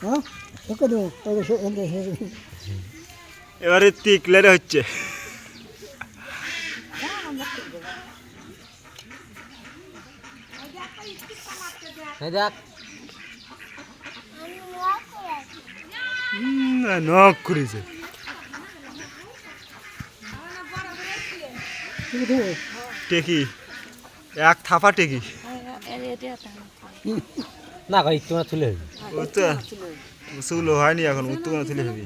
হ্যাঁ ওকে দেবো এবারে তিকলারে হচ্ছে দেখ নক করেছে টেকি এক থাপা টেকি না কই তোমার তুলে ও তো চুলো হয়নি এখন উত্তর তুলে হবি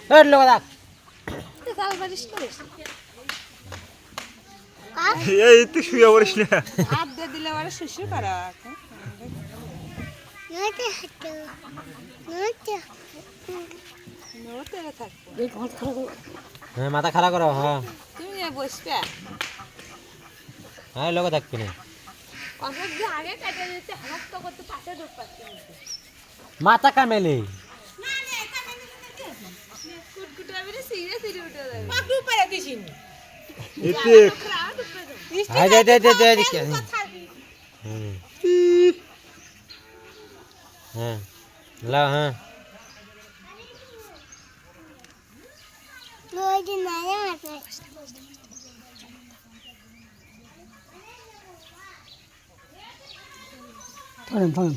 এই লোক দেখ এই তুই শুয়ে পড়িস না হাত দিয়ে দিলে আবার শুশু করা নড়তে থাকবো হ্যাঁ মাথা খারাপ করো হ্যাঁ তুমি বসবে হ্যাঁ লোক থাকবি না অনেক দিন আগে কেটে দিতে হাত তো করতে পাশে ঢুক পাচ্ছি মাথা কামেলে কুটকুটা বেরে সিরে সিরে উঠে যাবে পাকু পারে দিছিন এতে হ্যাঁ দে দে দে দে হ্যাঁ লাও হ্যাঁ থামেন